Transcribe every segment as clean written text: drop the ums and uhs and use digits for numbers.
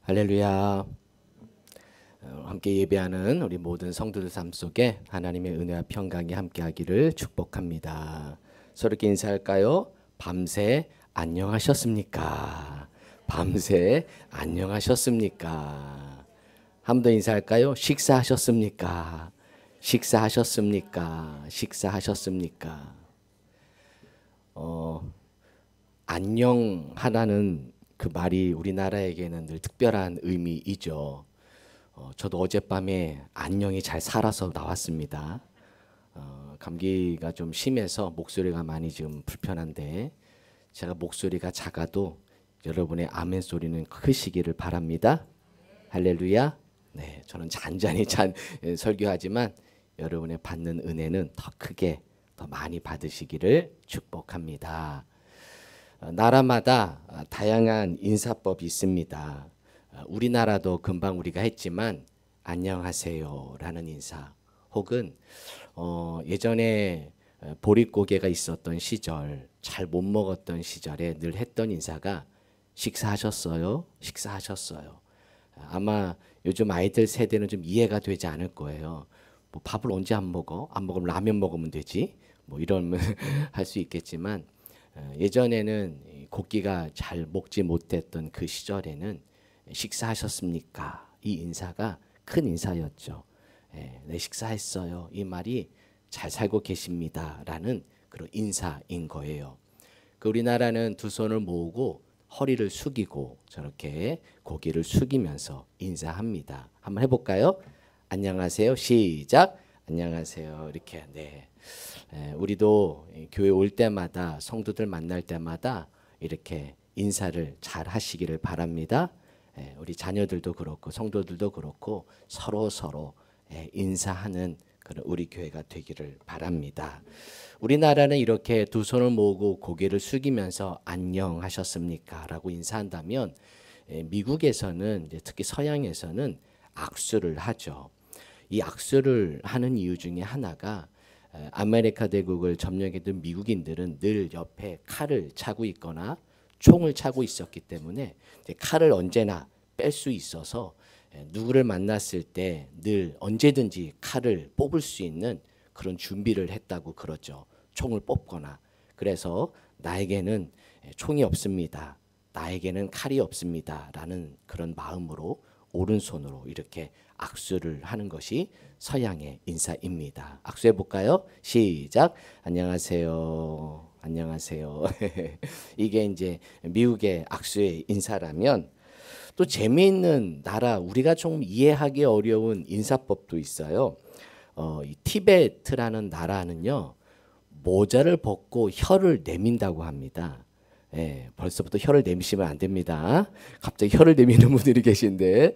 할렐루야. 함께 예배하는 우리 모든 성도들 삶 속에 하나님의 은혜와 평강이 함께하기를 축복합니다. 서로께 인사할까요? 밤새 안녕하셨습니까? 밤새 안녕하셨습니까? 한 번 더 인사할까요? 식사하셨습니까? 식사하셨습니까? 식사하셨습니까? 안녕하다는 그 말이 우리나라에게는 늘 특별한 의미이죠. 저도 어젯밤에 안녕히 잘 살아서 나왔습니다. 감기가 좀 심해서 목소리가 많이 좀 불편한데 제가 목소리가 작아도 여러분의 아멘 소리는 크시기를 바랍니다. 할렐루야. 네, 저는 잔잔히 설교하지만 여러분의 받는 은혜는 더 크게 더 많이 받으시기를 축복합니다. 나라마다 다양한 인사법이 있습니다. 우리나라도 금방 우리가 했지만 안녕하세요라는 인사, 혹은 예전에 보릿고개가 있었던 시절, 잘 못 먹었던 시절에 늘 했던 인사가 식사하셨어요? 식사하셨어요. 아마 요즘 아이들 세대는 좀 이해가 되지 않을 거예요. 뭐 밥을 언제 안 먹어? 안 먹으면 라면 먹으면 되지. 뭐 이런 할 수 있겠지만 예전에는 곡기가 잘 먹지 못했던 그 시절에는 식사하셨습니까? 이 인사가 큰 인사였죠. 네, 식사했어요. 이 말이 잘 살고 계십니다라는 그런 인사인 거예요. 그 우리나라는 두 손을 모으고 허리를 숙이고 저렇게 고개를 숙이면서 인사합니다. 한번 해볼까요? 안녕하세요. 시작. 안녕하세요. 이렇게. 네. 우리도 교회 올 때마다 성도들 만날 때마다 이렇게 인사를 잘 하시기를 바랍니다. 우리 자녀들도 그렇고 성도들도 그렇고 서로 인사하는 그런 우리 교회가 되기를 바랍니다. 우리나라는 이렇게 두 손을 모으고 고개를 숙이면서 안녕하셨습니까? 라고 인사한다면 미국에서는 특히 서양에서는 악수를 하죠. 이 악수를 하는 이유 중에 하나가 아메리카 대국을 점령했던 미국인들은 늘 옆에 칼을 차고 있거나 총을 차고 있었기 때문에 칼을 언제나 뺄 수 있어서 누구를 만났을 때 늘 언제든지 칼을 뽑을 수 있는 그런 준비를 했다고 그러죠. 총을 뽑거나. 그래서 나에게는 총이 없습니다. 나에게는 칼이 없습니다. 라는 그런 마음으로 오른손으로 이렇게 악수를 하는 것이 서양의 인사입니다. 악수해 볼까요? 시작. 안녕하세요. 안녕하세요. 이게 이제 미국의 악수의 인사라면, 또 재미있는 나라, 우리가 좀 이해하기 어려운 인사법도 있어요. 이 티베트라는 나라는요, 모자를 벗고 혀를 내민다고 합니다. 벌써부터 혀를 내미시면 안 됩니다. 갑자기 혀를 내미는 분들이 계신데,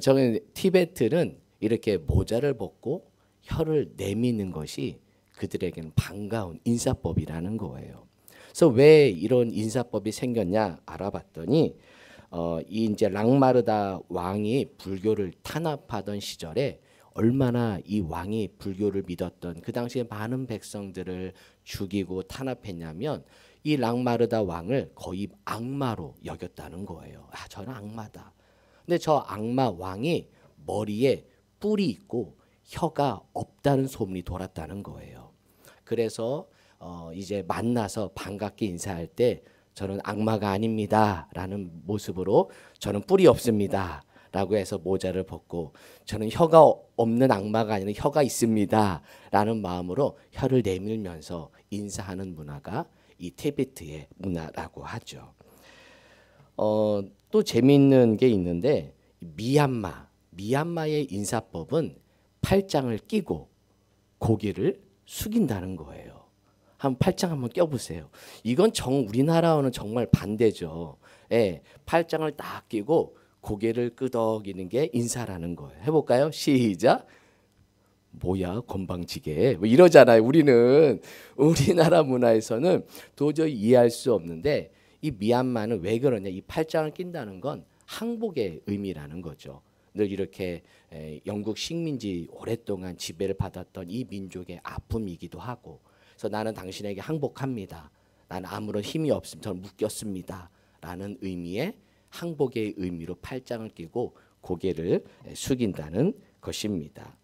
저는 티베트는 이렇게 모자를 벗고 혀를 내미는 것이 그들에게는 반가운 인사법이라는 거예요. 그래서 왜 이런 인사법이 생겼냐 알아봤더니, 이 이제 랑마르다 왕이 불교를 탄압하던 시절에 얼마나 이 왕이 불교를 믿었던 그 당시에 많은 백성들을 죽이고 탄압했냐면, 이 랑마르다 왕을 거의 악마로 여겼다는 거예요. 아, 저는 악마다. 근데 저 악마 왕이 머리에 뿔이 있고 혀가 없다는 소문이 돌았다는 거예요. 그래서 이제 만나서 반갑게 인사할 때 저는 악마가 아닙니다 라는 모습으로, 저는 뿔이 없습니다 라고 해서 모자를 벗고, 저는 혀가 없는 악마가 아니라 혀가 있습니다 라는 마음으로 혀를 내밀면서 인사하는 문화가 이 티베트의 문화라고 하죠. 또 재미있는 게 있는데, 미얀마의 인사법은 팔짱을 끼고 고개를 숙인다는 거예요. 한번 팔짱 한번 껴보세요. 이건 우리나라와는 정말 반대죠. 팔짱을 딱 끼고 고개를 끄덕이는 게 인사라는 거예요. 해볼까요? 시작. 뭐야 건방지게 뭐 이러잖아요. 우리나라 문화에서는 도저히 이해할 수 없는데, 이 미얀마는 왜 그러냐, 이 팔짱을 낀다는 건 항복의 의미라는 거죠. 늘 이렇게 영국 식민지 오랫동안 지배를 받았던 이 민족의 아픔이기도 하고, 그래서 나는 당신에게 항복합니다. 나는 아무런 힘이 없습니다. 저는 묶였습니다 라는 의미의 항복의 의미로 팔짱을 끼고 고개를 숙인다는 것입니다.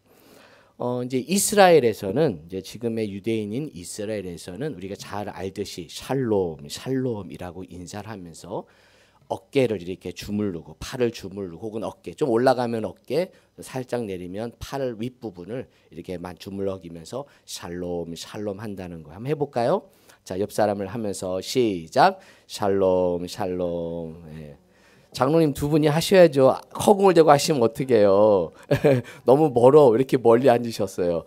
이제 이스라엘에서는 이제 지금의 유대인인 이스라엘에서는 우리가 잘 알듯이 샬롬, 샬롬이라고 인사를 하면서 어깨를 이렇게 주물르고 팔을 주물르고 혹은 어깨 좀 올라가면 어깨 살짝 내리면 팔 윗부분을 이렇게만 주물럭이면서 샬롬 샬롬 한다는 거 한번 해볼까요? 자, 옆 사람을 하면서 시작. 샬롬 샬롬. 예. 장로님 두 분이 하셔야죠. 허공을 대고 하시면 어떡해요. 너무 멀어. 이렇게 멀리 앉으셨어요.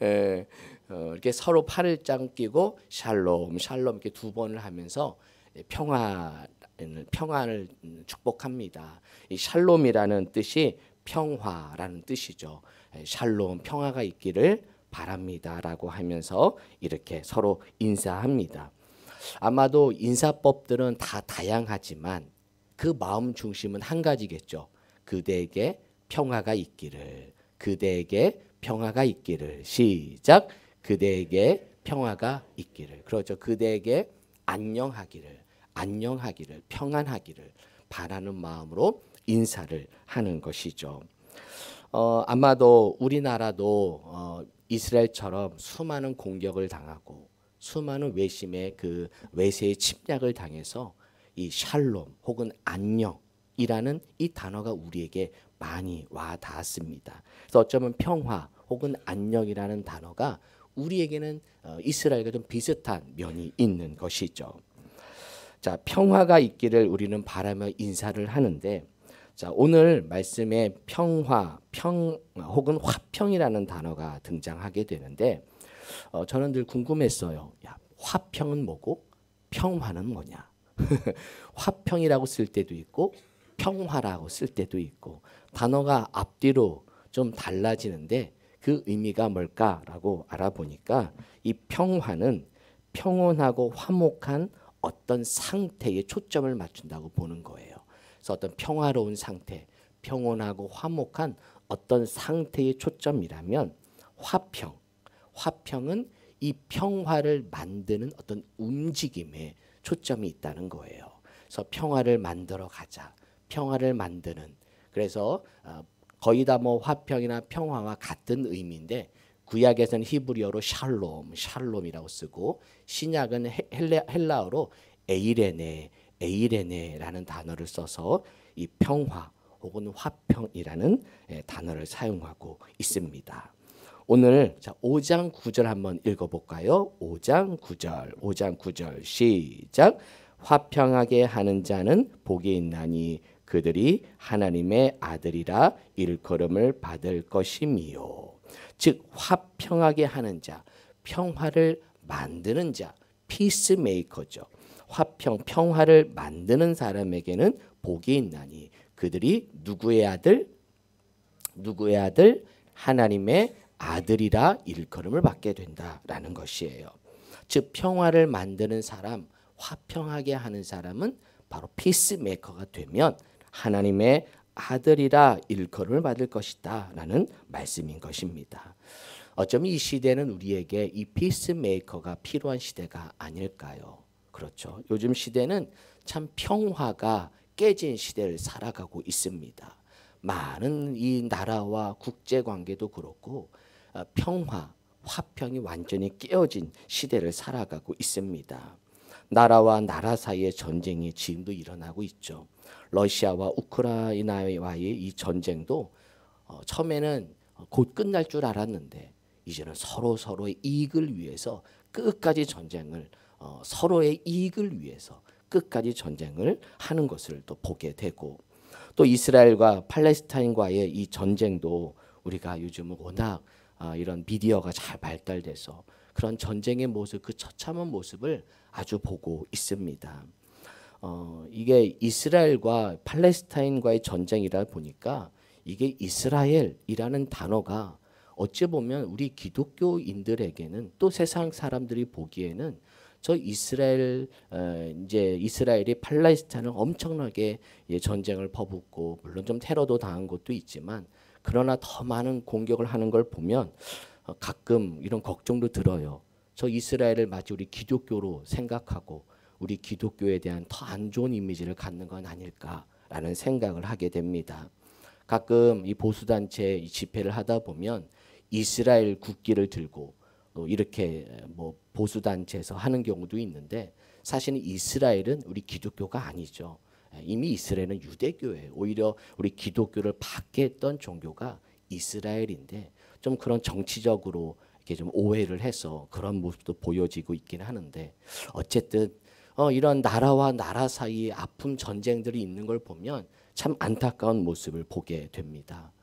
예. 이렇게 서로 팔을 짱 끼고 샬롬 샬롬 이렇게 두 번을 하면서 평안을 축복합니다. 이 샬롬이라는 뜻이 평화라는 뜻이죠. 샬롬 평화가 있기를 바랍니다라고 하면서 이렇게 서로 인사합니다. 아마도 인사법들은 다 다양하지만 그 마음 중심은 한 가지겠죠. 그대에게 평화가 있기를. 그대에게 평화가 있기를. 시작. 그대에게 평화가 있기를. 그렇죠. 그대에게 안녕하기를. 안녕하기를. 평안하기를 바라는 마음으로 인사를 하는 것이죠. 아마도 우리나라도 이스라엘처럼 수많은 공격을 당하고 수많은 외심의 그 외세의 침략을 당해서 이 샬롬 혹은 안녕이라는 이 단어가 우리에게 많이 와 닿았습니다. 그래서 어쩌면 평화 혹은 안녕이라는 단어가 우리에게는 이스라엘과 좀 비슷한 면이 있는 것이죠. 자, 평화가 있기를 우리는 바라며 인사를 하는데, 자, 오늘 말씀에 평화, 혹은 화평이라는 단어가 등장하게 되는데, 저는 늘 궁금했어요. 야, 화평은 뭐고 평화는 뭐냐? 화평이라고 쓸 때도 있고 평화라고 쓸 때도 있고 단어가 앞뒤로 좀 달라지는데 그 의미가 뭘까라고 알아보니까 이 평화는 평온하고 화목한 어떤 상태에 초점을 맞춘다고 보는 거예요. 그래서 어떤 평화로운 상태, 평온하고 화목한 어떤 상태의 초점이라면 화평은 이 평화를 만드는 어떤 움직임에 초점이 있다는 거예요. 그래서 평화를 만들어 가자. 평화를 만드는. 그래서 거의 다 뭐 화평이나 평화와 같은 의미인데 구약에서는 히브리어로 샬롬이라고 쓰고 신약은 헬라어로 에이레네라는 단어를 써서 이 평화 혹은 화평이라는 단어를 사용하고 있습니다. 오늘 5장 9절 한번 읽어볼까요? 5장 9절 시작. 화평하게 하는 자는 복이 있나니 그들이 하나님의 아들이라 일컬음을 받을 것이미요. 즉 화평하게 하는 자, 평화를 만드는 자, 피스메이커죠. 평화를 만드는 사람에게는 복이 있나니 그들이 누구의 아들? 하나님의 아들이라 일컬음을 받게 된다라는 것이에요. 즉 평화를 만드는 사람, 화평하게 하는 사람은 바로 피스메이커가 되면 하나님의 아들이라 일컬음을 받을 것이다 라는 말씀인 것입니다. 어쩌면 이 시대는 우리에게 이 피스메이커가 필요한 시대가 아닐까요? 그렇죠. 요즘 시대는 참 평화가 깨진 시대를 살아가고 있습니다. 많은 이 나라와 국제관계도 그렇고 화평이 완전히 깨어진 시대를 살아가고 있습니다. 나라와 나라 사이의 전쟁이 지금도 일어나고 있죠. 러시아와 우크라이나와의 이 전쟁도 처음에는 곧 끝날 줄 알았는데 이제는 서로의 이익을 위해서 끝까지 전쟁을 서로의 이익을 위해서 끝까지 전쟁을 하는 것을 또 보게 되고 또 이스라엘과 팔레스타인과의 이 전쟁도 우리가 요즘은 워낙 이런 미디어가 잘 발달돼서 그런 전쟁의 모습, 그 처참한 모습을 아주 보고 있습니다. 이게 이스라엘과 팔레스타인과의 전쟁이라 보니까 이게 이스라엘이라는 단어가 어찌 보면 우리 기독교인들에게는 또 세상 사람들이 보기에는 저 이스라엘이 팔레스타인을 엄청나게 전쟁을 퍼붓고 물론 좀 테러도 당한 것도 있지만 그러나 더 많은 공격을 하는 걸 보면 가끔 이런 걱정도 들어요. 저 이스라엘을 마치 우리 기독교로 생각하고 우리 기독교에 대한 더 안 좋은 이미지를 갖는 건 아닐까라는 생각을 하게 됩니다. 가끔 이 보수단체 집회를 하다 보면 이스라엘 국기를 들고 또 이렇게 뭐 보수단체에서 하는 경우도 있는데, 사실은 이스라엘은 우리 기독교가 아니죠. 이미 이스라엘은 유대교예요. 오히려 우리 기독교를 받게 했던 종교가 이스라엘인데, 좀 그런 정치적으로 이렇게 좀 오해를 해서 그런 모습도 보여지고 있긴 하는데, 어쨌든 이런 나라와 나라 사이에 아픔 전쟁들이 있는 걸 보면 참 안타까운 모습을 보게 됩니다.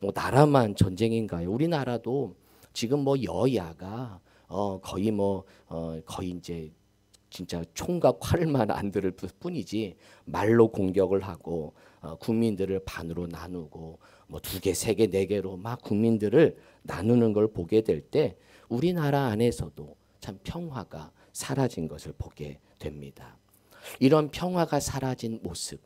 뭐 나라만 전쟁인가요? 우리나라도 지금 뭐 여야가 거의 거의 이제 진짜 총과 활만 안 들을 뿐이지 말로 공격을 하고 국민들을 반으로 나누고 뭐 2개, 3개, 4개로 막 국민들을 나누는 걸 보게 될 때 우리나라 안에서도 참 평화가 사라진 것을 보게 됩니다. 이런 평화가 사라진 모습,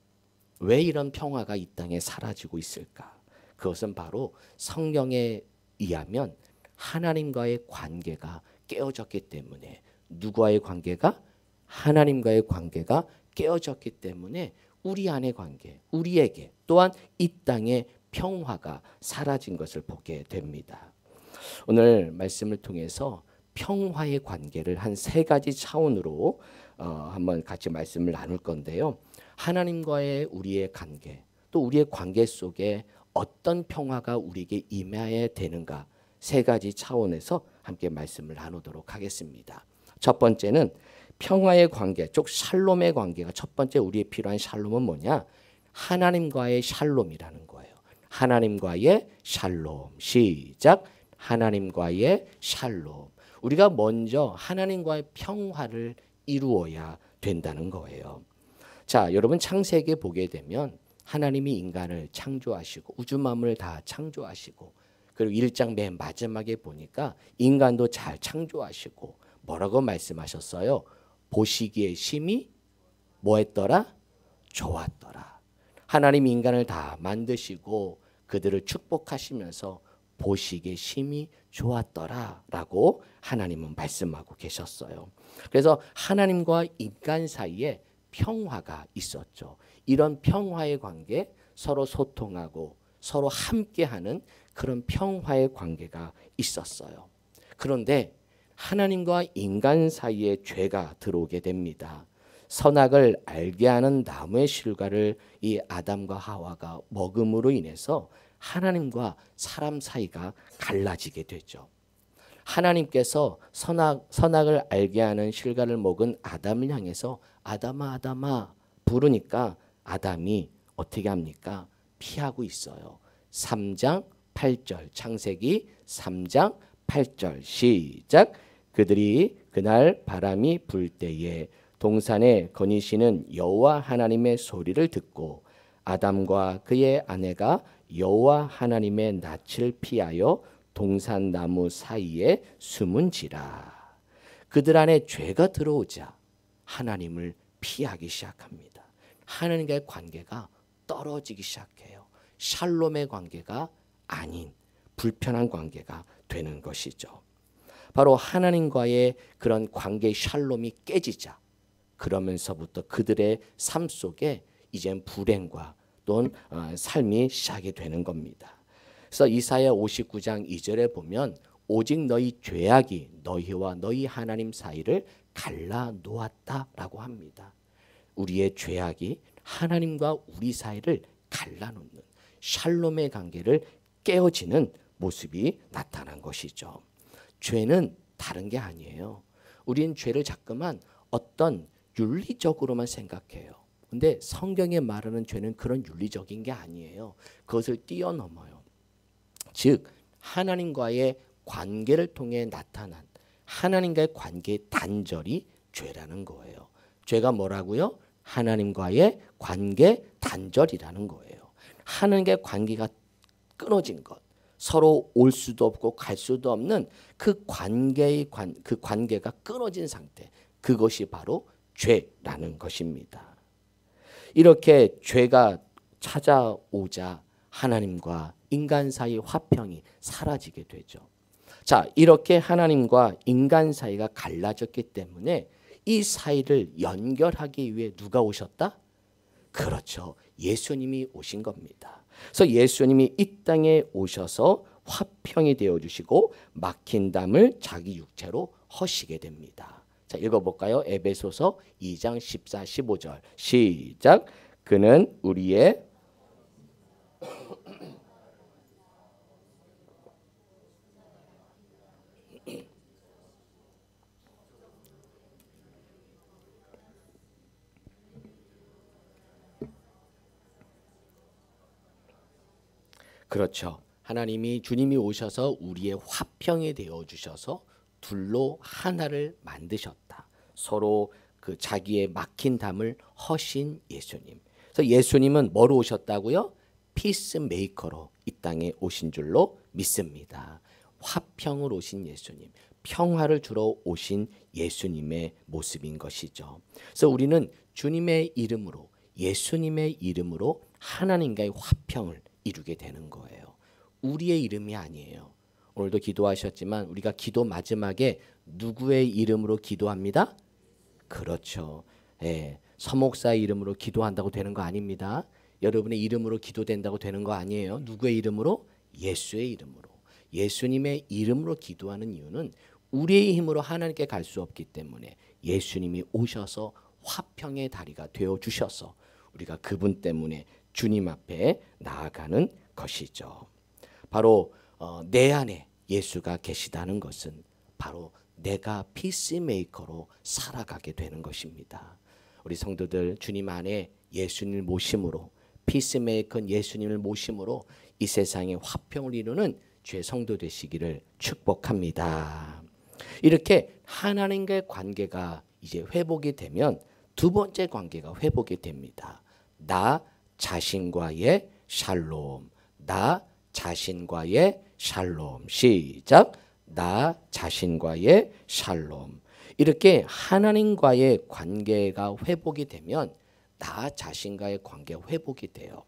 왜 이런 평화가 이 땅에 사라지고 있을까? 그것은 바로 성경에 의하면 하나님과의 관계가 깨어졌기 때문에, 누구와의 관계가? 하나님과의 관계가 깨어졌기 때문에 우리 안의 관계, 우리에게 또한 이 땅의 평화가 사라진 것을 보게 됩니다. 오늘 말씀을 통해서 평화의 관계를 한 3가지 차원으로 한번 같이 말씀을 나눌 건데요. 하나님과의 우리의 관계, 또 우리의 관계 속에 어떤 평화가 우리에게 임해야 되는가, 3가지 차원에서 함께 말씀을 나누도록 하겠습니다. 첫 번째는 평화의 관계, 즉 샬롬의 관계가 첫 번째 우리의 필요한 샬롬은 뭐냐? 하나님과의 샬롬이라는 거예요. 하나님과의 샬롬. 시작. 하나님과의 샬롬. 우리가 먼저 하나님과의 평화를 이루어야 된다는 거예요. 자, 여러분 창세기에 보게 되면 하나님이 인간을 창조하시고 우주 만물을 다 창조하시고, 그리고 1장 맨 마지막에 보니까 인간도 잘 창조하시고 뭐라고 말씀하셨어요? 보시기에 심히 뭐했더라? 좋았더라. 하나님 인간을 다 만드시고 그들을 축복하시면서 보시기에 심히 좋았더라 라고 하나님은 말씀하고 계셨어요. 그래서 하나님과 인간 사이에 평화가 있었죠. 이런 평화의 관계, 서로 소통하고 서로 함께하는 그런 평화의 관계가 있었어요. 그런데 하나님과 인간 사이에 죄가 들어오게 됩니다. 선악을 알게 하는 나무의 실과를 이 아담과 하와가 먹음으로 인해서 하나님과 사람 사이가 갈라지게 되죠. 하나님께서 선악을 알게 하는 실과를 먹은 아담을 향해서 아담아 아담아 부르니까 아담이 어떻게 합니까? 피하고 있어요. 3장 8절 창세기 3장 8절 시작. 그들이 그날 바람이 불 때에 동산에 거니시는 여호와 하나님의 소리를 듣고 아담과 그의 아내가 여호와 하나님의 낯을 피하여 동산 나무 사이에 숨은지라. 그들 안에 죄가 들어오자 하나님을 피하기 시작합니다. 하나님과의 관계가 떨어지기 시작해요. 샬롬의 관계가 아닌 불편한 관계가 되는 것이죠. 바로 하나님과의 그런 관계의 샬롬이 깨지자, 그러면서부터 그들의 삶 속에 이젠 불행과 또는 삶이 시작이 되는 겁니다. 그래서 이사야 59장 2절에 보면 오직 너희 죄악이 너희와 너희 하나님 사이를 갈라 놓았다라고 합니다. 우리의 죄악이 하나님과 우리 사이를 갈라놓는 샬롬의 관계를 깨어지는 모습이 나타난 것이죠. 죄는 다른 게 아니에요. 우리는 죄를 자꾸만 어떤 윤리적으로만 생각해요. 근데 성경에 말하는 죄는 그런 윤리적인 게 아니에요. 그것을 뛰어넘어요. 즉 하나님과의 관계를 통해 나타난 하나님과의 관계의 단절이 죄라는 거예요. 죄가 뭐라고요? 하나님과의 관계 단절이라는 거예요. 하나님과의 관계가 끊어진 것, 서로 올 수도 없고 갈 수도 없는 그 관계가 끊어진 상태, 그것이 바로 죄라는 것입니다. 이렇게 죄가 찾아오자 하나님과 인간 사이 화평이 사라지게 되죠. 자, 이렇게 하나님과 인간 사이가 갈라졌기 때문에 이 사이를 연결하기 위해 누가 오셨다? 그렇죠. 예수님이 오신 겁니다. 그래서 예수님이 이 땅에 오셔서 화평이 되어주시고 막힌 담을 자기 육체로 허시게 됩니다. 자, 읽어볼까요? 에베소서 2장 14, 15절 시작. 그는 우리의 그렇죠. 하나님이 주님이 오셔서 우리의 화평이 되어 주셔서 둘로 하나를 만드셨다. 서로 그 자기의 막힌 담을 허신 예수님. 그래서 예수님은 뭐로 오셨다고요? 피스메이커로 이 땅에 오신 줄로 믿습니다. 화평을 오신 예수님, 평화를 주러 오신 예수님의 모습인 것이죠. 그래서 우리는 주님의 이름으로, 예수님의 이름으로 하나님과의 화평을 이루게 되는 거예요. 우리의 이름이 아니에요. 오늘도 기도하셨지만 우리가 기도 마지막에 누구의 이름으로 기도합니다? 그렇죠. 예, 서목사의 이름으로 기도한다고 되는 거 아닙니다. 여러분의 이름으로 기도된다고 되는 거 아니에요. 누구의 이름으로? 예수의 이름으로. 예수님의 이름으로 기도하는 이유는 우리의 힘으로 하나님께 갈 수 없기 때문에 예수님이 오셔서 화평의 다리가 되어 주셔서 우리가 그분 때문에 주님 앞에 나아가는 것이죠. 바로 내 안에 예수가 계시다는 것은 바로 내가 피스메이커로 살아가게 되는 것입니다. 우리 성도들 주님 안에 예수님을 모심으로 피스메이커 예수님을 모심으로 이 세상에 화평을 이루는 주의 성도 되시기를 축복합니다. 이렇게 하나님과의 관계가 이제 회복이 되면 두 번째 관계가 회복이 됩니다. 나 자신과의 샬롬. 나 자신과의 샬롬. 시작. 나 자신과의 샬롬. 이렇게 하나님과의 관계가 회복이 되면 나 자신과의 관계가 회복이 돼요.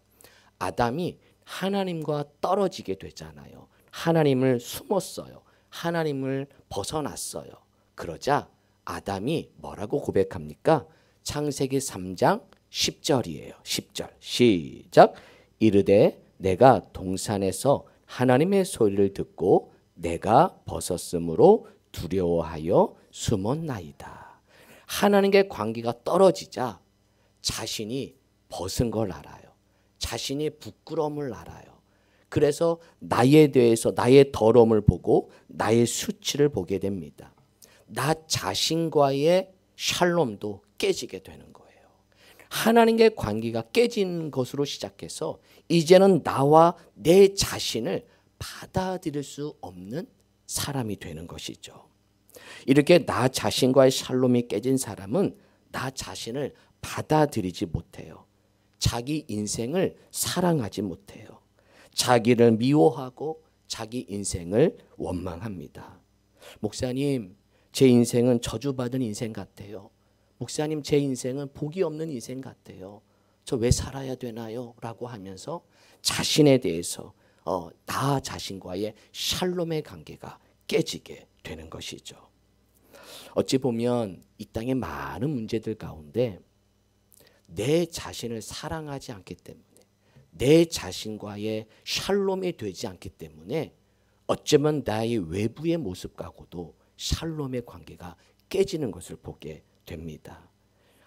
아담이 하나님과 떨어지게 되잖아요. 하나님을 숨었어요. 하나님을 벗어났어요. 그러자 아담이 뭐라고 고백합니까? 창세기 3장 10절이에요. 10절 시작. 이르되 내가 동산에서 하나님의 소리를 듣고 내가 벗었으므로 두려워하여 숨었나이다. 하나님과의 관계가 떨어지자 자신이 벗은 걸 알아요. 자신이 부끄러움을 알아요. 그래서 나에 대해서 나의 더러움을 보고 나의 수치를 보게 됩니다. 나 자신과의 샬롬도 깨지게 되는 거예요. 하나님과의 관계가 깨진 것으로 시작해서 이제는 나와 내 자신을 받아들일 수 없는 사람이 되는 것이죠. 이렇게 나 자신과의 샬롬이 깨진 사람은 나 자신을 받아들이지 못해요. 자기 인생을 사랑하지 못해요. 자기를 미워하고 자기 인생을 원망합니다. 목사님, 제 인생은 저주받은 인생 같아요. 목사님, 제 인생은 복이 없는 인생 같아요. 저 왜 살아야 되나요? 라고 하면서 자신에 대해서 나 자신과의 샬롬의 관계가 깨지게 되는 것이죠. 어찌 보면 이 땅의 많은 문제들 가운데 내 자신을 사랑하지 않기 때문에 내 자신과의 샬롬이 되지 않기 때문에 어쩌면 나의 외부의 모습과고도 샬롬의 관계가 깨지는 것을 보게 됩니다.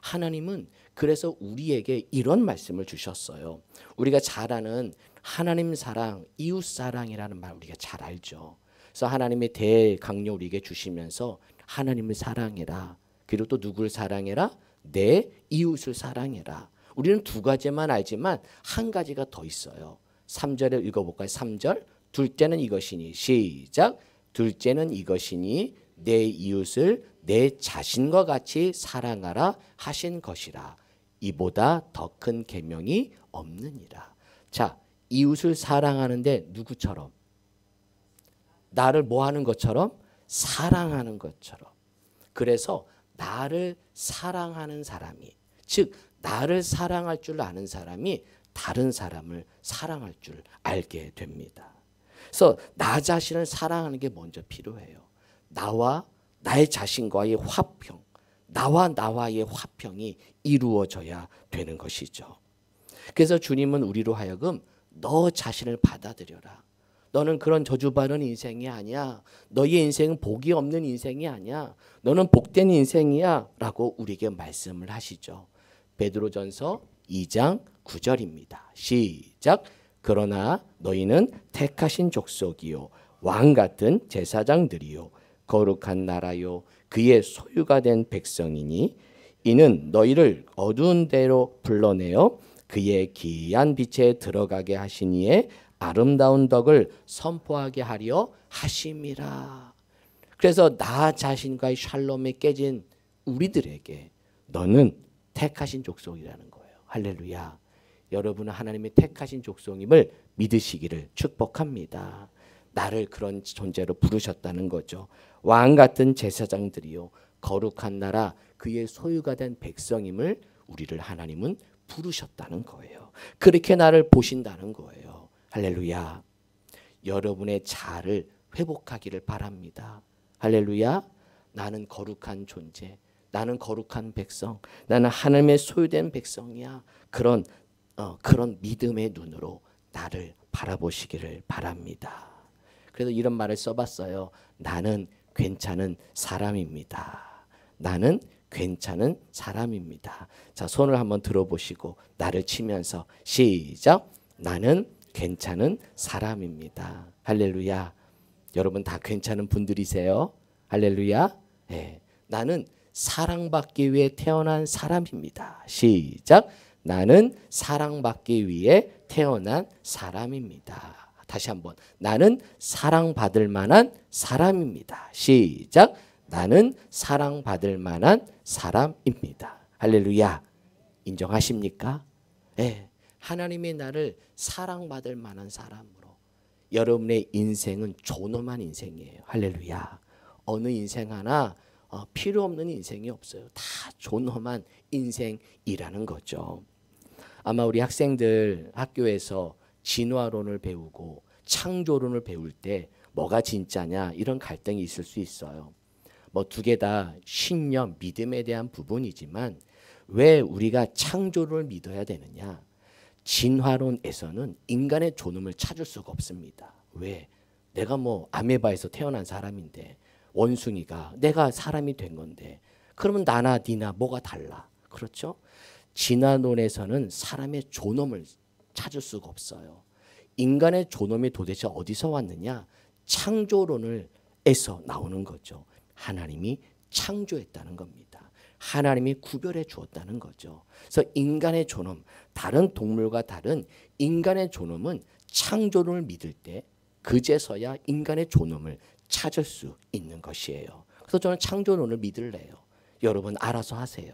하나님은 그래서 우리에게 이런 말씀을 주셨어요. 우리가 잘 아는 하나님 사랑, 이웃 사랑이라는 말 우리가 잘 알죠. 그래서 하나님의 대강령 우리에게 주시면서 하나님을 사랑해라. 그리고 또 누구를 사랑해라? 내 이웃을 사랑해라. 우리는 두 가지만 알지만 한 가지가 더 있어요. 3절을 읽어볼까요? 3절. 둘째는 이것이니 시작. 둘째는 이것이니 내 이웃을 내 자신과 같이 사랑하라 하신 것이라. 이보다 더 큰 계명이 없느니라. 자, 이웃을 사랑하는데 누구처럼? 나를 뭐 하는 것처럼? 사랑하는 것처럼. 그래서 나를 사랑하는 사람이, 즉 나를 사랑할 줄 아는 사람이 다른 사람을 사랑할 줄 알게 됩니다. 그래서 나 자신을 사랑하는 게 먼저 필요해요. 나와 나의 자신과의 화평, 나와의 화평이 이루어져야 되는 것이죠. 그래서 주님은 우리로 하여금 너 자신을 받아들여라. 너는 그런 저주받은 인생이 아니야. 너의 인생은 복이 없는 인생이 아니야. 너는 복된 인생이야 라고 우리에게 말씀을 하시죠. 베드로전서 2장 9절입니다. 시작. 그러나 너희는 택하신 족속이요 왕 같은 제사장들이요 거룩한 나라요 그의 소유가 된 백성이니 이는 너희를 어두운 데로 불러내어 그의 기이한 빛에 들어가게 하시니에 아름다운 덕을 선포하게 하려 하심이라. 그래서 나 자신과의 샬롬에 깨진 우리들에게 너는 택하신 족속이라는 거예요. 할렐루야. 여러분은 하나님의 택하신 족속임을 믿으시기를 축복합니다. 나를 그런 존재로 부르셨다는 거죠. 왕 같은 제사장들이요 거룩한 나라 그의 소유가 된 백성임을 우리를 하나님은 부르셨다는 거예요. 그렇게 나를 보신다는 거예요. 할렐루야. 여러분의 자아를 회복하기를 바랍니다. 할렐루야. 나는 거룩한 존재, 나는 거룩한 백성, 나는 하나님의 소유된 백성이야. 그런 믿음의 눈으로 나를 바라보시기를 바랍니다. 그래서 이런 말을 써봤어요. 나는 괜찮은 사람입니다. 나는 괜찮은 사람입니다. 자, 손을 한번 들어보시고 나를 치면서 시작. 나는 괜찮은 사람입니다. 할렐루야. 여러분 다 괜찮은 분들이세요. 할렐루야. 네. 나는 사랑받기 위해 태어난 사람입니다. 시작. 나는 사랑받기 위해 태어난 사람입니다. 다시 한번. 나는 사랑받을 만한 사람입니다. 시작. 나는 사랑받을 만한 사람입니다. 할렐루야. 인정하십니까? 네. 하나님이 나를 사랑받을 만한 사람으로. 여러분의 인생은 존엄한 인생이에요. 할렐루야. 어느 인생 하나 필요 없는 인생이 없어요. 다 존엄한 인생이라는 거죠. 아마 우리 학생들 학교에서 진화론을 배우고 창조론을 배울 때 뭐가 진짜냐 이런 갈등이 있을 수 있어요. 뭐 두 개 다 신념, 믿음에 대한 부분이지만 왜 우리가 창조론을 믿어야 되느냐? 진화론에서는 인간의 존엄을 찾을 수가 없습니다. 왜? 내가 뭐 아메바에서 태어난 사람인데 원숭이가 내가 사람이 된 건데 그러면 나나 니나 뭐가 달라? 그렇죠? 진화론에서는 사람의 존엄을 찾을 수가 없어요. 인간의 존엄이 도대체 어디서 왔느냐? 창조론에서 나오는 거죠. 하나님이 창조했다는 겁니다. 하나님이 구별해 주었다는 거죠. 그래서 인간의 존엄, 다른 동물과 다른 인간의 존엄은 창조론을 믿을 때 그제서야 인간의 존엄을 찾을 수 있는 것이에요. 그래서 저는 창조론을 믿을래요. 여러분 알아서 하세요.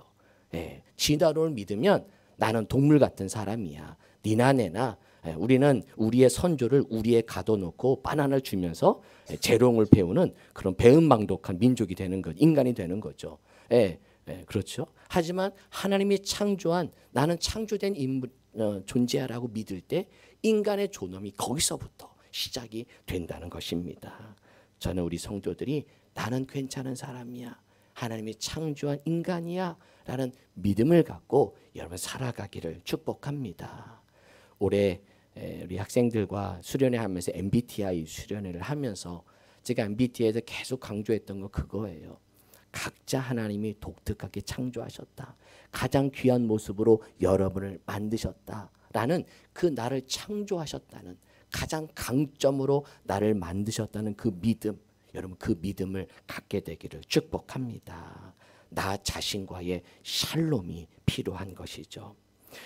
예, 진화론을 믿으면 나는 동물 같은 사람이야. 니나 내나 우리는 우리의 선조를 우리에 가둬놓고 바나나를 주면서 재롱을 배우는 그런 배은망덕한 민족이 되는 것, 인간이 되는 거죠. 예, 그렇죠. 하지만 하나님이 창조한 나는 창조된 인물, 존재라고 믿을 때 인간의 존엄이 거기서부터 시작이 된다는 것입니다. 저는 우리 성도들이 나는 괜찮은 사람이야. 하나님이 창조한 인간이야. 라는 믿음을 갖고 여러분 살아가기를 축복합니다. 올해 우리 학생들과 수련회 하면서 MBTI 수련회를 하면서 제가 MBTI에서 계속 강조했던 거 그거예요. 각자 하나님이 독특하게 창조하셨다. 가장 귀한 모습으로 여러분을 만드셨다라는 그 나를 창조하셨다는 가장 강점으로 나를 만드셨다는 그 믿음, 여러분 그 믿음을 갖게 되기를 축복합니다. 나 자신과의 샬롬이 필요한 것이죠.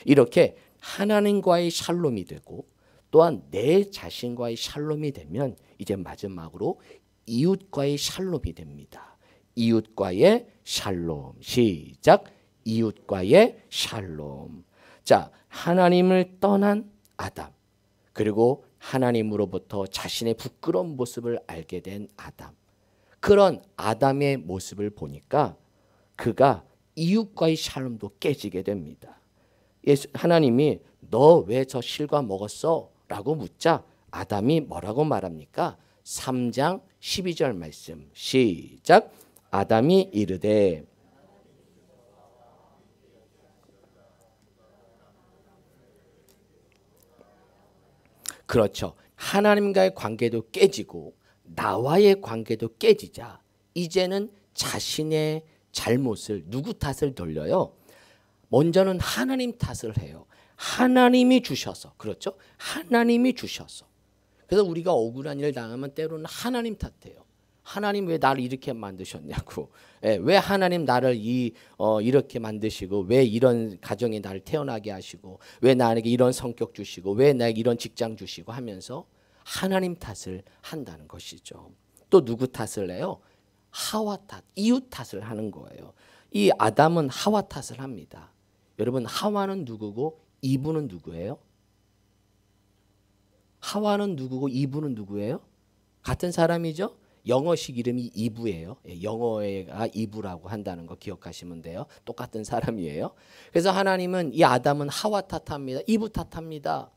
이렇게 하나님과의 샬롬이 되고 또한 내 자신과의 샬롬이 되면 이제 마지막으로 이웃과의 샬롬이 됩니다. 이웃과의 샬롬. 시작. 이웃과의 샬롬. 자, 하나님을 떠난 아담, 그리고 하나님으로부터 자신의 부끄러운 모습을 알게 된 아담. 그런 아담의 모습을 보니까 그가 이웃과의 샬롬도 깨지게 됩니다. 하나님이 너 왜 저 실과 먹었어? 라고 묻자 아담이 뭐라고 말합니까? 3장 12절 말씀 시작. 아담이 이르되 그렇죠. 하나님과의 관계도 깨지고 나와의 관계도 깨지자 이제는 자신의 잘못을 누구 탓을 돌려요? 먼저는 하나님 탓을 해요. 하나님이 주셔서. 그렇죠? 하나님이 주셔서. 그래서 우리가 억울한 일을 당하면 때로는 하나님 탓해요. 하나님 왜 나를 이렇게 만드셨냐고. 왜 하나님 나를 이렇게 만드시고 왜 이런 가정에 나를 태어나게 하시고 왜 나에게 이런 성격 주시고 왜 나에게 이런 직장 주시고 하면서 하나님 탓을 한다는 것이죠. 또 누구 탓을 해요? 하와 탓, 이웃 탓을 하는 거예요. 이 아담은 하와 탓을 합니다. 여러분 하와는 누구고 이브는 누구예요? 하와는 누구고 이브는 누구예요? 같은 사람이죠? 영어식 이름이 이브예요. 영어가 이브라고 한다는 거 기억하시면 돼요. 똑같은 사람이에요. 그래서 하나님은 이 아담은 하와 탓합니다. 이브 탓합니다.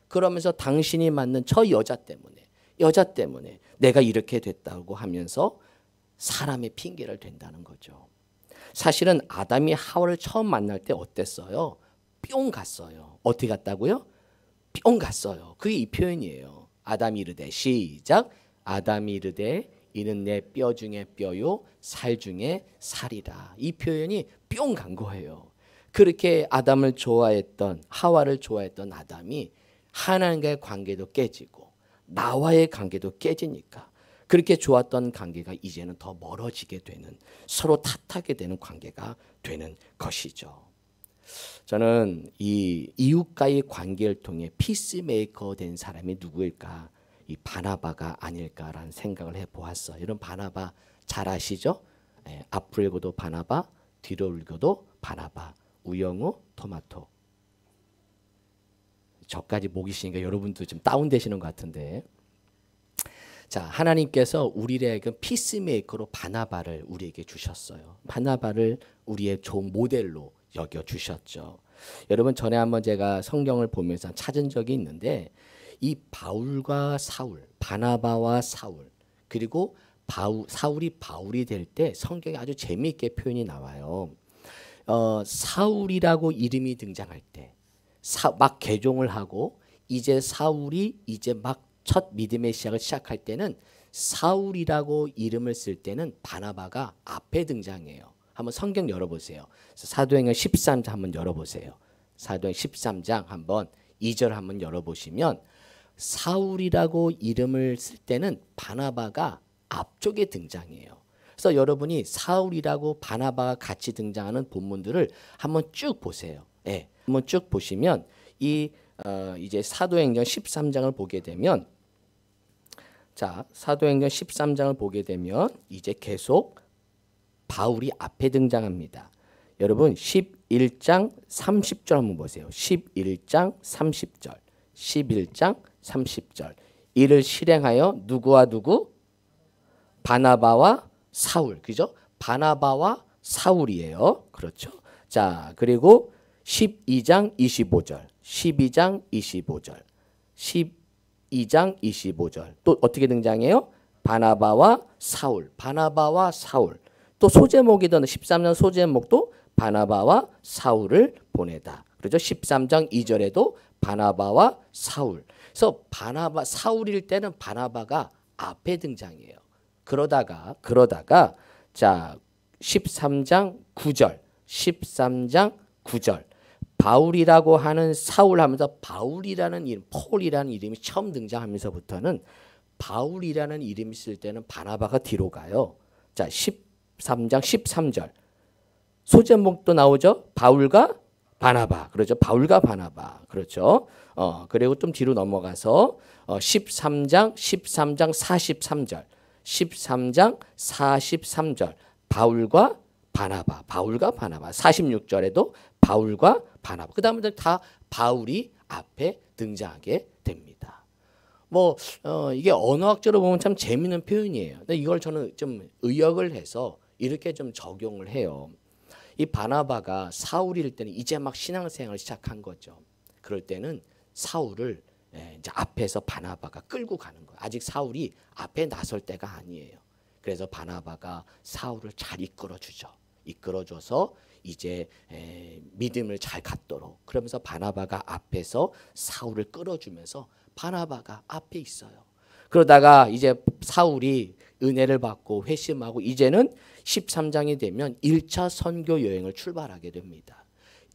그러면서 당신이 만든 저 여자 때문에 내가 이렇게 됐다고 하면서 사람의 핑계를 댄다는 거죠. 사실은 아담이 하와를 처음 만날 때 어땠어요? 뿅 갔어요. 어떻게 갔다고요? 뿅 갔어요. 그게 이 표현이에요. 아담이 이르되 시작. 아담이 이르되 이는 내 뼈 중에 뼈요 살 중에 살이라. 이 표현이 뿅 간 거예요. 그렇게 아담을 좋아했던 하와를 좋아했던 아담이 하나님과의 관계도 깨지고 나와의 관계도 깨지니까 그렇게 좋았던 관계가 이제는 더 멀어지게 되는 서로 탓하게 되는 관계가 되는 것이죠. 저는 이 이웃과의 관계를 통해 피스메이커 된 사람이 누구일까? 이 바나바가 아닐까라는 생각을 해보았어요. 이런 바나바 잘 아시죠? 앞으로 읽어도 바나바, 뒤로 읽어도 바나바, 우영우, 토마토. 저까지 목이 쉬니까 여러분도 좀 다운되시는 것 같은데 자 하나님께서 우리에게 피스메이커로 바나바를 우리에게 주셨어요. 바나바를 우리의 좋은 모델로 여겨주셨죠. 여러분 전에 한번 제가 성경을 보면서 찾은 적이 있는데 이 바울과 사울, 바나바와 사울 그리고 사울이 바울이 될 때 성경에 아주 재미있게 표현이 나와요. 사울이라고 이름이 등장할 때 막 개종을 하고 이제 사울이 이제 막 첫 믿음의 시작을 시작할 때는 사울이라고 이름을 쓸 때는 바나바가 앞에 등장해요. 한번 성경 열어보세요. 사도행전 13장 한번 열어보세요. 사도행전 13장 한번 2절 한번 열어보시면 사울이라고 이름을 쓸 때는 바나바가 앞쪽에 등장해요. 그래서 여러분이 사울이라고 바나바가 같이 등장하는 본문들을 한번 쭉 보세요. 한번 쭉 보시면 이제 사도행전 13장을 보게 되면 자 사도행전 13장을 보게 되면 이제 계속 바울이 앞에 등장합니다. 여러분 11장 30절 한번 보세요. 11장 30절 11장 30절 이를 실행하여 누구와 누구? 바나바와 사울 그죠? 바나바와 사울이에요. 그렇죠? 자 그리고 12장 25절 12장 25절 12장 25절 또 어떻게 등장해요? 바나바와 사울 바나바와 사울 또 소제목이던 13장 소제목도 바나바와 사울을 보내다. 그렇죠? 13장 2절에도 바나바와 사울. 그래서 바나바 사울일 때는 바나바가 앞에 등장해요. 그러다가 자 13장 9절 바울이라고 하는 사울 하면서 바울이라는 이름 폴이라는 이름이 처음 등장하면서부터는 바울이라는 이름이 쓸 때는 바나바가 뒤로 가요. 자 13장 13절 소제목도 나오죠. 바울과 바나바 그렇죠. 바울과 바나바 그렇죠. 그리고 좀 뒤로 넘어가서 13장 43절 13장 43절 바울과 바나바 46절에도 바울과 바나바 그 다음에 다 바울이 앞에 등장하게 됩니다. 이게 언어학적으로 보면 참 재미있는 표현이에요. 근데 이걸 저는 좀 의역을 해서 이렇게 좀 적용을 해요. 이 바나바가 사울일 때는 이제 막 신앙생활을 시작한 거죠. 그럴 때는 사울을 이제 앞에서 바나바가 끌고 가는 거예요. 아직 사울이 앞에 나설 때가 아니에요. 그래서 바나바가 사울을 잘 이끌어주죠. 이끌어줘서 이제 믿음을 잘 갖도록 그러면서 바나바가 앞에서 사울을 끌어주면서 바나바가 앞에 있어요. 그러다가 이제 사울이 은혜를 받고 회심하고 이제는 13장이 되면 1차 선교 여행을 출발하게 됩니다.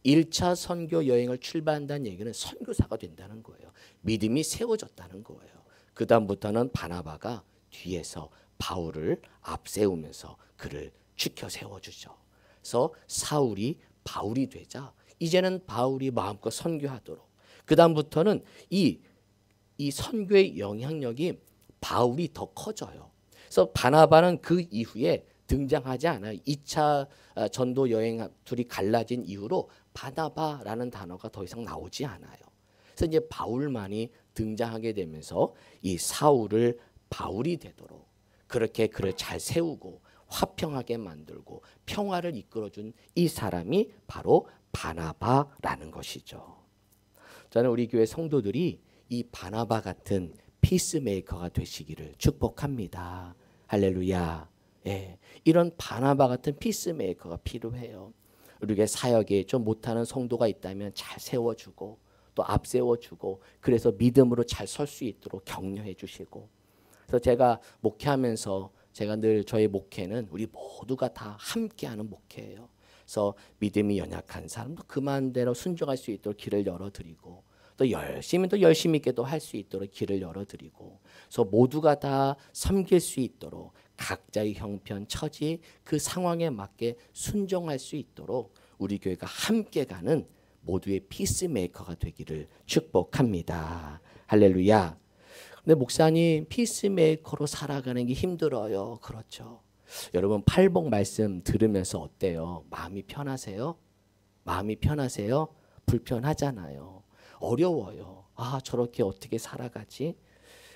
1차 선교 여행을 출발한다는 얘기는 선교사가 된다는 거예요. 믿음이 세워졌다는 거예요. 그 다음부터는 바나바가 뒤에서 바울을 앞세우면서 그를 지켜 세워주죠. 그래서 사울이 바울이 되자 이제는 바울이 마음껏 선교하도록, 그 다음부터는 이 선교의 영향력이 바울이 더 커져요. 그래서 바나바는 그 이후에 등장하지 않아요. 2차 전도 여행 둘이 갈라진 이후로 바나바라는 단어가 더 이상 나오지 않아요. 그래서 이제 바울만이 등장하게 되면서 이 사울을 바울이 되도록 그렇게 그를 잘 세우고 화평하게 만들고 평화를 이끌어준 이 사람이 바로 바나바라는 것이죠. 저는 우리 교회 성도들이 이 바나바 같은 피스메이커가 되시기를 축복합니다. 할렐루야. 예, 이런 바나바 같은 피스메이커가 필요해요. 우리 교회 사역에 좀 못하는 성도가 있다면 잘 세워주고 또 앞세워주고 그래서 믿음으로 잘 설 수 있도록 격려해 주시고. 그래서 제가 목회하면서 제가 늘 저의 목회는 우리 모두가 다 함께하는 목회예요. 그래서 믿음이 연약한 사람도 그만대로 순종할 수 있도록 길을 열어드리고 또 열심히 있게 또 할 수 있도록 길을 열어드리고, 그래서 모두가 다 섬길 수 있도록 각자의 형편, 처지, 그 상황에 맞게 순종할 수 있도록 우리 교회가 함께 가는 모두의 피스메이커가 되기를 축복합니다. 할렐루야. 근데 목사님, 피스메이커로 살아가는 게 힘들어요. 그렇죠. 여러분, 팔복 말씀 들으면서 어때요? 마음이 편하세요? 마음이 편하세요? 불편하잖아요. 어려워요. 아, 저렇게 어떻게 살아가지?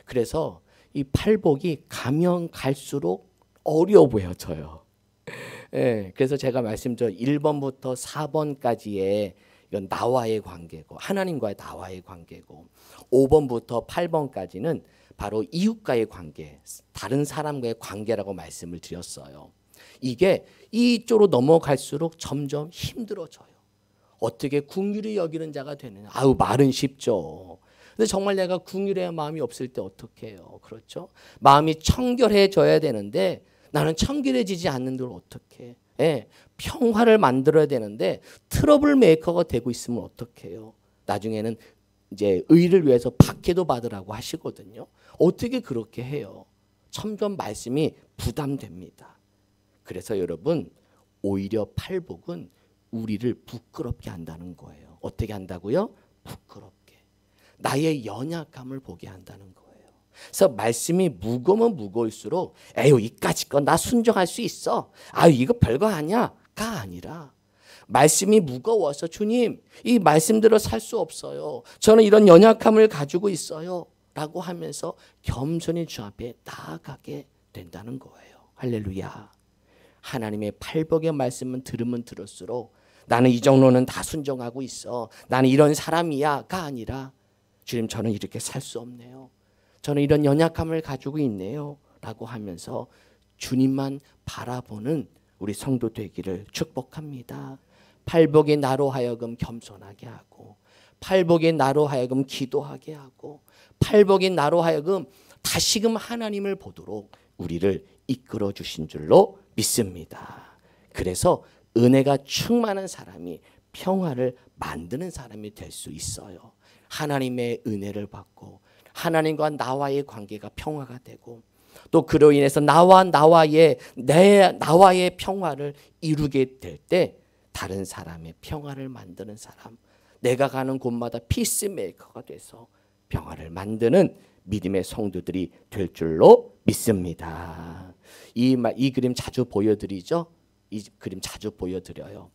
그래서 이 팔복이 가면 갈수록 어려워 보여져요. 예, 그래서 제가 말씀드린 1번부터 4번까지의 이건 나와의 관계고, 하나님과의 나와의 관계고, 5번부터 8번까지는 바로 이웃과의 관계, 다른 사람과의 관계라고 말씀을 드렸어요. 이게 이쪽으로 넘어갈수록 점점 힘들어져요. 어떻게 긍휼히 여기는 자가 되느냐. 아유, 말은 쉽죠. 근데 정말 내가 긍휼의 마음이 없을 때 어떻게 해요? 그렇죠? 마음이 청결해져야 되는데 나는 청결해지지 않는 걸 어떻게 해? 예, 평화를 만들어야 되는데 트러블 메이커가 되고 있으면 어떻게 해요? 나중에는 이제 의를 위해서 박해도 받으라고 하시거든요. 어떻게 그렇게 해요? 점점 말씀이 부담됩니다. 그래서 여러분, 오히려 팔복은 우리를 부끄럽게 한다는 거예요. 어떻게 한다고요? 부끄럽게. 나의 연약함을 보게 한다는 거예요. 그래서 말씀이 무거우면 무거울수록 에휴, 이까짓 건 나 순종할 수 있어. 아유, 이거 별거 아니야. 가 아니라 말씀이 무거워서 주님, 이 말씀대로 살 수 없어요. 저는 이런 연약함을 가지고 있어요. 라고 하면서 겸손히 주 앞에 나아가게 된다는 거예요. 할렐루야. 하나님의 팔복의 말씀은 들으면 들을수록 나는 이 정도는 다 순종하고 있어. 나는 이런 사람이야가 아니라 주님, 저는 이렇게 살 수 없네요. 저는 이런 연약함을 가지고 있네요. 라고 하면서 주님만 바라보는 우리 성도 되기를 축복합니다. 팔복의 나로 하여금 겸손하게 하고, 팔복의 나로 하여금 기도하게 하고, 팔복의 나로 하여금 다시금 하나님을 보도록 우리를 이끌어 주신 줄로 믿습니다. 그래서 은혜가 충만한 사람이 평화를 만드는 사람이 될 수 있어요. 하나님의 은혜를 받고 하나님과 나와의 관계가 평화가 되고 또 그로 인해서 나와의 평화를 이루게 될 때 다른 사람의 평화를 만드는 사람, 내가 가는 곳마다 피스메이커가 돼서 평화를 만드는 믿음의 성도들이 될 줄로 믿습니다. 이 그림 자주 보여드리죠? 이 그림 자주 보여드려요.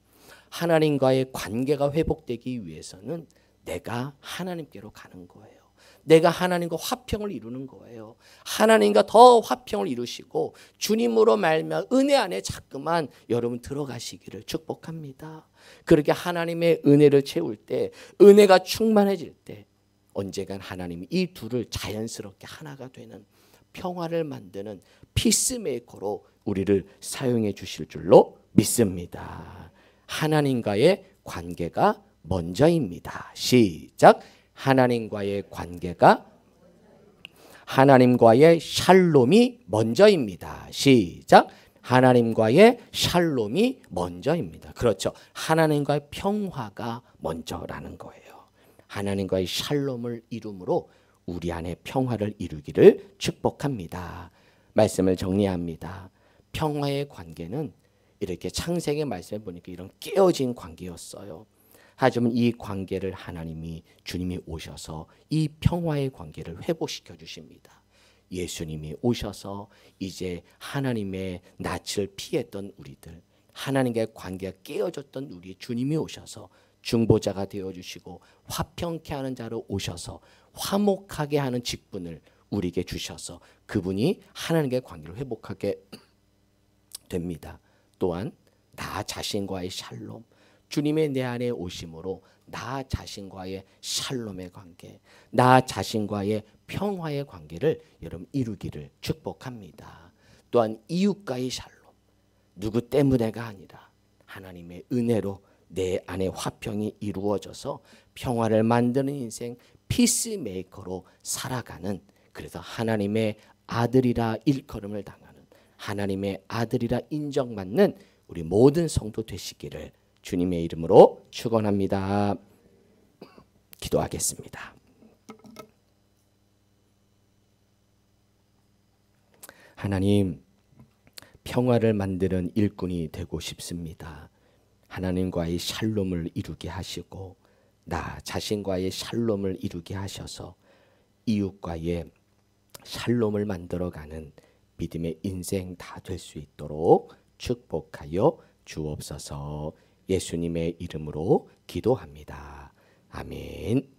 하나님과의 관계가 회복되기 위해서는 내가 하나님께로 가는 거예요. 내가 하나님과 화평을 이루는 거예요. 하나님과 더 화평을 이루시고 주님으로 말미암아 은혜 안에 자꾸만 여러분 들어가시기를 축복합니다. 그렇게 하나님의 은혜를 채울 때, 은혜가 충만해질 때 언젠간 하나님이 이 둘을 자연스럽게 하나가 되는 평화를 만드는 피스메이커로 우리를 사용해 주실 줄로 믿습니다. 하나님과의 관계가 먼저입니다. 시작. 하나님과의 관계가 하나님과의 샬롬이 먼저입니다. 시작. 하나님과의 샬롬이 먼저입니다. 그렇죠. 하나님과의 평화가 먼저라는 거예요. 하나님과의 샬롬을 이룸으로 우리 안에 평화를 이루기를 축복합니다. 말씀을 정리합니다. 평화의 관계는 이렇게 창세기 말씀에 보니까 이런 깨어진 관계였어요. 하지만 이 관계를 하나님이 주님이 오셔서 이 평화의 관계를 회복시켜 주십니다. 예수님이 오셔서 이제 하나님의 낯을 피했던 우리들, 하나님과의 관계가 깨어졌던 우리 주님이 오셔서 중보자가 되어주시고 화평케 하는 자로 오셔서 화목하게 하는 직분을 우리에게 주셔서 그분이 하나님과의 관계를 회복하게 됩니다. 또한 나 자신과의 샬롬, 주님의 내 안에 오심으로 나 자신과의 샬롬의 관계, 나 자신과의 평화의 관계를 여러분 이루기를 축복합니다. 또한 이웃과의 샬롬, 누구 때문에가 아니라 하나님의 은혜로 내 안에 화평이 이루어져서 평화를 만드는 인생 피스메이커로 살아가는, 그래서 하나님의 아들이라 일컬음을 당하는, 하나님의 아들이라 인정받는 우리 모든 성도 되시기를 주님의 이름으로 축원합니다. 기도하겠습니다. 하나님, 평화를 만드는 일꾼이 되고 싶습니다. 하나님과의 샬롬을 이루게 하시고 나 자신과의 샬롬을 이루게 하셔서 이웃과의 샬롬을 만들어가는 믿음의 인생 다 될 수 있도록 축복하여 주옵소서. 예수님의 이름으로 기도합니다. 아멘.